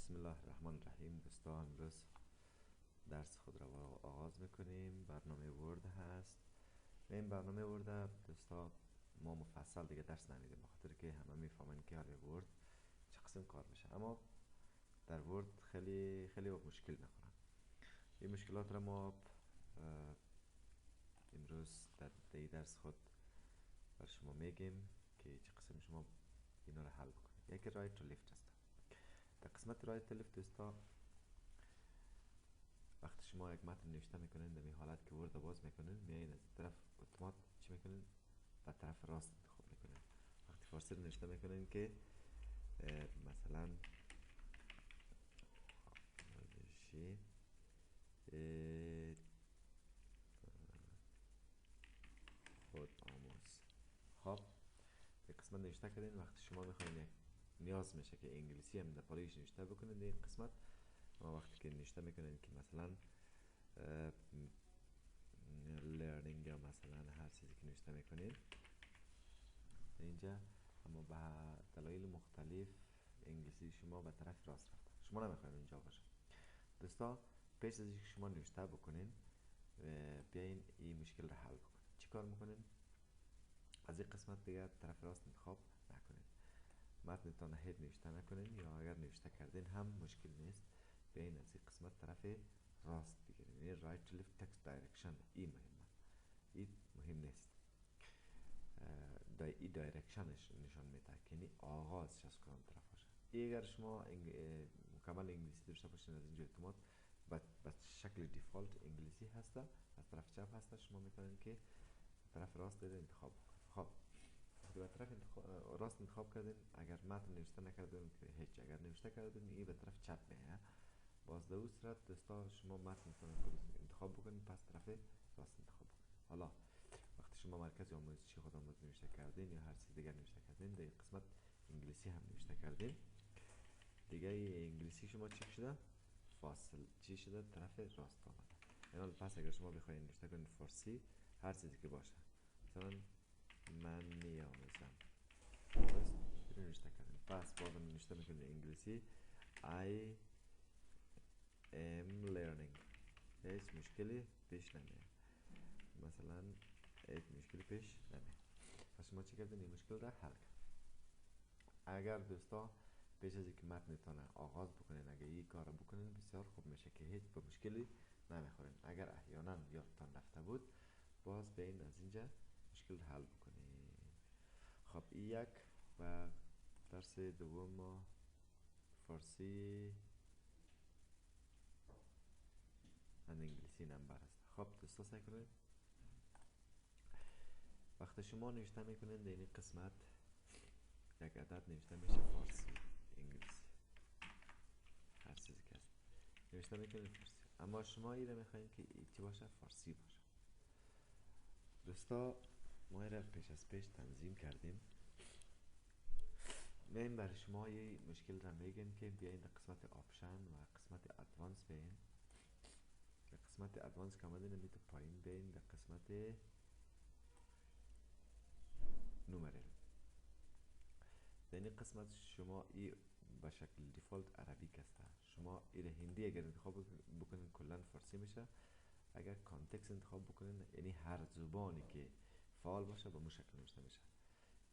بسم الله الرحمن الرحیم. دوستان امروز درس خود را آغاز میکنیم. برنامه ورد هست. این برنامه ورد دوستا ما مفصل دیگه درس نمیدیم، بخاطر که همه میفهمن که حال ورد چه قسم کار بشه، اما در ورد خیلی خیلی مشکل میخورن. این مشکلات را ما امروز در درس خود بر شما میگیم که چه قسم شما اینا را حل بکنید. یکی رایت و لیفت است. در قسمت رایت و لیفت دوستا، وقتی شما یک متن نوشته میکنین در این حالت که ورد باز میکنین، میایین از طرف اتومات چی میکنین؟ به طرف راست انتخاب میکنین. وقتی فارسی رو نوشته میکنین که مثلا خود آموز، خب یک قسمت نوشته کردین. وقتی شما میخواین نیاز میشه که انگلیسی هم در پایش نوشته بکنین در این قسمت، اما وقتی که نوشته میکنین که مثلا learning یا مثلا هر چیزی که نوشته میکنین اینجا، اما به دلایل مختلف انگلیسی شما به طرف راست رفته، شما نمیخواین اینجا باشه. دوستا پیش از اینکه شما نوشته بکنین بیاین این مشکل رو حل بکنین. چی کار میکنین؟ از این قسمت دیگه طرف راست انتخاب نکنین، متنتان هید نوشته نکنین، یا اگر نوشته کردین هم مشکل نیست، بیاین از این قسمت طرف راست بگیرین. این رایت تو لیفت تکست دایرکشن این مهمه، این مهم نیست. این دایرکشنش نشان میده که یعنی آغازش از کدام طرف باشه. اگر شما مکمل انگلیسی داشته باشین از اینجا اتومات به شکل دیفالت انگلیسی هسته، از طرف چپ هسته، شما میتونین که طرف راست دیده انتخاب بکنید. خب به طرف راست انتخاب کردین، اگر متن نوشته نکردین که هیچ، اگر نوشته کردین این به طرف چپ میه. باز در اون صورت دوستا شما متن انتخاب بکنید، پس طرف راست انتخاب بکنید. حالا وقتی شما مرکز آموزشی خود آموز نوشته کردین یا هر چیز دیگر نوشته کردین، در قسمت انگلیسی هم نوشته کردین دیگه، انگلیسی شما چی شده؟ فاصل چی شده؟ طرف راست آمده. یعنی پس اگر شما بخواید نوشته کنید فارسی هر چیزی که باشه، مثلا من میآموزم، بس نوشته کردین، پس بازم نوشته میکنید انگلیسی I am learning، هیچ مشکلی پیش نمیاد، مثلا هیچ مشکلی پیش نمیاد. پس شما چی کردین؟ این مشکل را حل کرد. اگر دوستا پیش از اینکه متنتان آغاز بکنین اگر این کار بکنین بسیار خوب میشه که هیچ به مشکلی نمیخورین. اگر احیانا یادتان رفته بود باز بیاین از اینجا مشکل حل بکنین. خب این یک و درس دوم ما فارسی و انگلیسی نمبر است. خب دوستا سعی کنید وقتی شما نوشته میکنین در این قسمت یک عدد نوشته میشه فارسی انگلیسی هر چیزی که هست نوشته میکنین فارسی، اما شما ایره میخواین که چی باشه؟ فارسی باشه. دوستا ما ایره پیش از پیش تنظیم کردیم. میایم برای شما یه مشکل را میگیم که بیاین در قسمت آپشن و قسمت ادوانس بیاین. در قسمت ادوانس که آمدین میتو پایین بیاین در قسمت نومرل. در این قسمت شما ای به شکل دیفالت عربی هسته، شما ایره هندی اگر انتخاب بکنین کلا فارسی میشه. اگر کانتکست انتخاب بکنین یعنی هر زبانی که فعال باشه به مشکل نوشته میشه.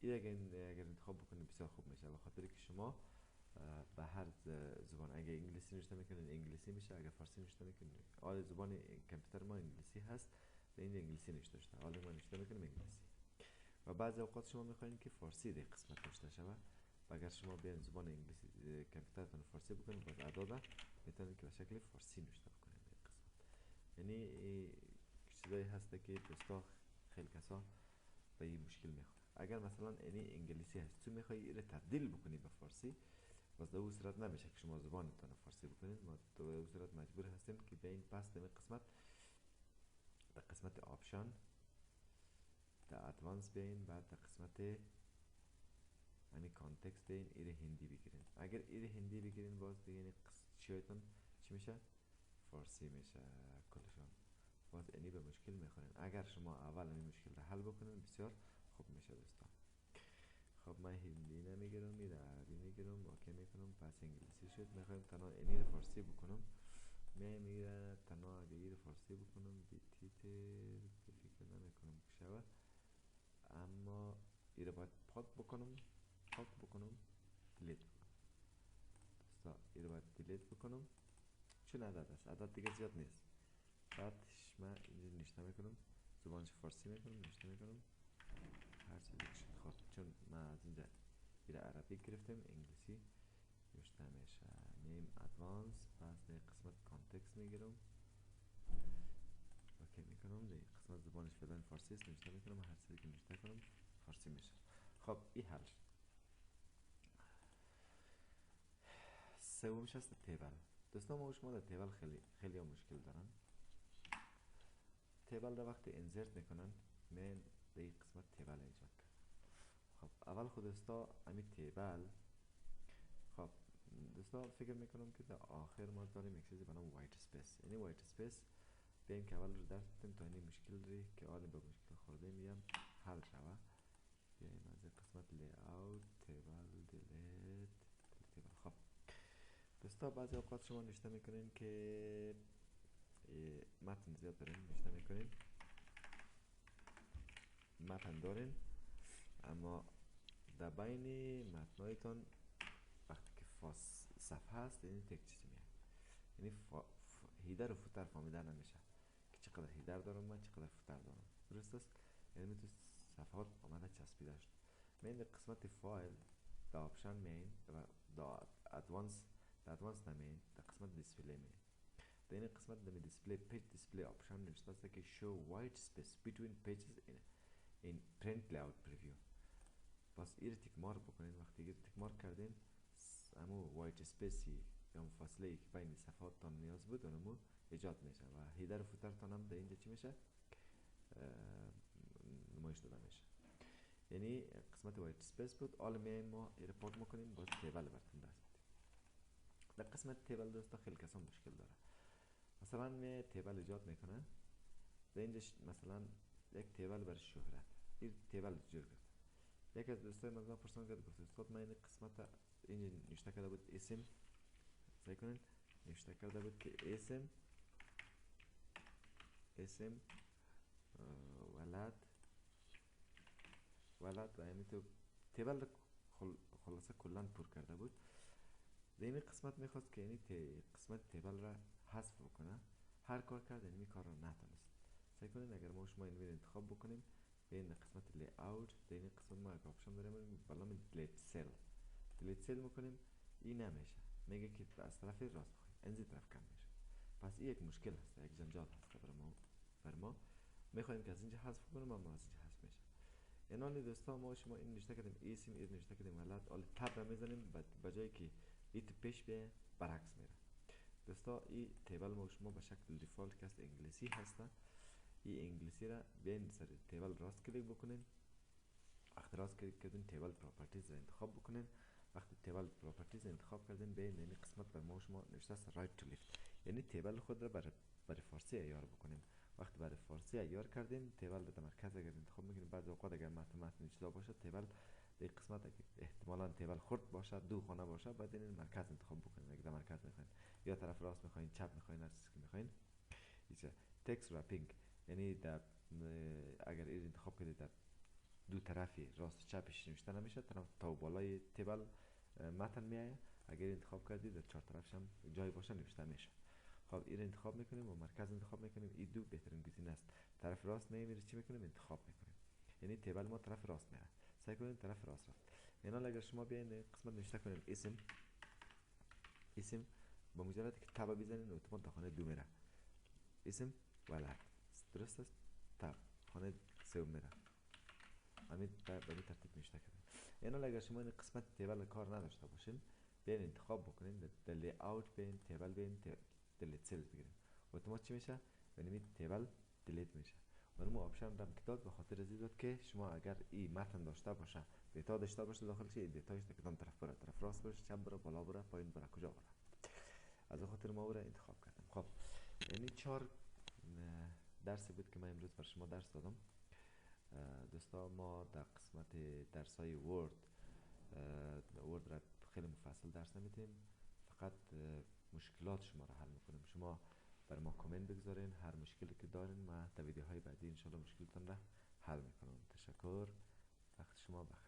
این اگر انتخاب بکنین بسیار خوب میشه، به خاطر که شما به هر زبان اگر انگلیسی نوشته میکنین انگلیسی میشه، اگر فارسی نوشته میکنین، حال زبان کامپیوتر ما انگلیسی هست، به این انگلیسی نوشته شده، حالا ما نوشته میکنیم انگلیسی. و بعضی اوقات شما میخواین که فارسی در قسمت نوشته شود، و اگر شما بیاین زبان انگلیسی کامپیوترتون فارسی بکنید باز اعداد میتونید که به شکل فارسی نوشته بکنید در قسمت. یعنی چیزایی هسته که دوستا خیلی کسا به این مشکل میخوره. اگر مثلا یعنی انگلیسی هست تو میخوای اینو تبدیل بکنی به فارسی، باز در اون صورت نمیشه که شما زبانتون فارسی بکنید، ما در اون صورت مجبور هستیم که بیاین پس در قسمت آپشن در ادوانس بیاین، بعد در قسمت یعنی کانتکست بیاین ایره هندی بگیرین. اگر ایره هندی بگیرین باز دیگه یعنی چیتون چی میشه؟ فارسی میشه کلشان. باز اینی به مشکل میخورین. اگر شما اول این مشکل رو حل بکنین بسیار خوب میشه دوستان. خب من هندی نمیگیرم، میره عربی میگیرم، اوکی میکنم، پس انگلیسی شد. میخوایم تنها اینی رو فارسی بکنم، میره تنها اگه این رو فارسی بکنم بی تیتر فکر نمیکنم که شود، اما این رو باید پاک بکنم دیلیت بکنم. دوستا این رو باید دیلیت بکنم چون عدد است، عدد دیگه زیاد نیست. بعدش من اینجا نشته میکنم، زبانش فارسی میکنم، نشته میکنم هر چیزی که شد. خب چون من از اینجا این عربی گرفتم، انگلیسی نوشته میشه نیم ادوانس. پس در قسمت کانتکست میگیرم، اوکی میکنم. در قسمت زبانش فعلا فارسی است، نوشته میکنم، هر چیزی که نوشته کنم فارسی میشه. خب این حل شد. سومش هست تیبل. دوستان ما شما در تیبل خیلی مشکل دارن. تیبل را وقتی انزرت میکنن من در این قسمت تیبل ایجاد کرد. خب اول خود دوستا امی تیبل، خب دوستا فکر میکنم که در آخر ما داریم یک چیزی به نام وایت اسپیس. یعنی وایت اسپیس بیایم که اول رو درس بدیم تا این مشکل ری که آن به مشکل خورده میم حل شوه. بیایم از این قسمت لی اوت تیبل دیلیت تیبل. خب دوستا بعضی اوقات شما نشته میکنین که متن زیاد دارین، نشته میکنین متن دارین، اما در بین متنایتان وقتی که صفحه هست این تک چیزی میاد، یعنی هیدر و فوتر فهمیده نمیشه که چقدر هیدر دارم من، چقدر فوتر دارم. درست است؟ یعنی تو صفحات آمده چسبیده شد. من در قسمت فایل در آپشن مین و در ادوانس نمین در قسمت دیسپلی مین. در این قسمت در دیسپلی پیج دیسپلی آپشن نوشته است که show white space between pages in print layout preview. پس این تیک مارک بکنین. وقتی این تیک مارک کردین امو وایت اسپیسی یا فاصله که بین صفحات تان نیاز بود اونمو ایجاد میشه و هیدر و فوتر تان هم در اینجا چی میشه نمایش داده میشه. یعنی قسمت وایت اسپیس بود. حالا میایم ما این پاک میکنیم، باز تیبل براتون دست میدیم. در قسمت تیبل دوستا خیلی کسا مشکل داره. مثلا می تیبل ایجاد میکنه، در اینجا مثلا یک تیبل بر شهرت، این تیبل جور کرد. یکی از دوستای من پرسان کرد گفت استاد من این قسمت اینجا نوشته کرده بود اسم، سعی کنین نوشته کرده بود که اسم ولد و همین تو تیبل خلاصه کلان پر کرده بود. در این قسمت میخواست که یعنی قسمت تیبل را حذف بکنه، هر کار کرد این کار را نتونست. سعی کنین اگر ما شما این انتخاب بکنیم بین قسمت لی اوت، در این قسمت ما یک آپشن داریم بالا می دیلیت سل میکنیم، این نمیشه، میگه که از طرف راست بخواهید از این طرف کم میشه. پس این یک مشکل هست، یک جنجال هست بر ما میخوایم که از اینجا حذف کنیم اما از اینجا حذف میشه. این حالی دوستا ما شما این نوشته کردیم اسم، این نوشته کردیم ولد، حالا تب را میزنیم بجای که این تو پیش بیه برعکس میره. دوستا این تیبل ما شما به شکل دیفالت که هست انگلیسی هسته، این انگلیسی را بیاین سر تیبل راست کلیک بکنین. وقتی راست کلیک کردین تیبل پراپرتیز را انتخاب بکنین. وقتی تیبل پراپرتیز انتخاب کردین بیاین این قسمت بر ما شما نوشته است رایت تو لیفت، یعنی تیبل خود را برای فارسی عیار بکنیم. وقتی برای فارسی عیار کردین تیبل در مرکز اگر انتخاب میکنیم، بعضی اوقات اگر متن چیزا باشه تیبل در قسمت احتمالاً تیبل خرد باشه، دو خانه باشه، بعد این مرکز انتخاب بکنین. اگر در مرکز میخواین یا طرف راست میخواین، چپ میخواین، هر چیزی که میخواین. تکست رپینگ یعنی در اگر این انتخاب کردید در دو طرفی راست چپش نوشته نمیشه، طرف تا بالای تیبل متن میایه. اگر انتخاب کردید در چهار طرفش هم جای باشه نوشته میشه. خب این انتخاب میکنیم و مرکز انتخاب میکنیم. این دو بهترین گزینه است. طرف راست میمیره چی میکنیم انتخاب میکنیم، یعنی تیبل ما طرف راست میره. سعی کنید طرف راست رفت. یعنی اگر شما بیاین قسمت نوشته کنین اسم با مجرد که تب بزنین اتومات خانه دو میره، اسم ولد. درست است؟ تب خانه سه میره. همین به این ترتیب نوشته کردیم. یعنی اگر شما این قسمت تیبل کار نداشته باشین بیاین انتخاب بکنین در لی اوت بیاین تیبل بیاین دیلیت سلز بگیریم، اتومات چی میشه؟ یعنی تیبل دیلیت میشه. و اون آپشن را داد به خاطر از داد که شما اگر این متن داشته باشه، دیتا داشته باشه داخلش، این دیتاش در کدام طرف بره، طرف راست بره، چپ بره، بالا بره، پایین بره، کجا بره. از خاطر ما او را انتخاب کردم. خب یعنی 4 درسی بود که من امروز بر شما درس دادم. دوستا ما در قسمت درس های ورد ورد را خیلی مفصل درس نمیدیم، فقط مشکلات شما را حل میکنیم. شما بر ما کامنت بگذارین، هر مشکلی که دارین ما در ویدیوهای بعدی انشالله مشکلتان را حل میکنم. تشکر، وقت شما بخیر.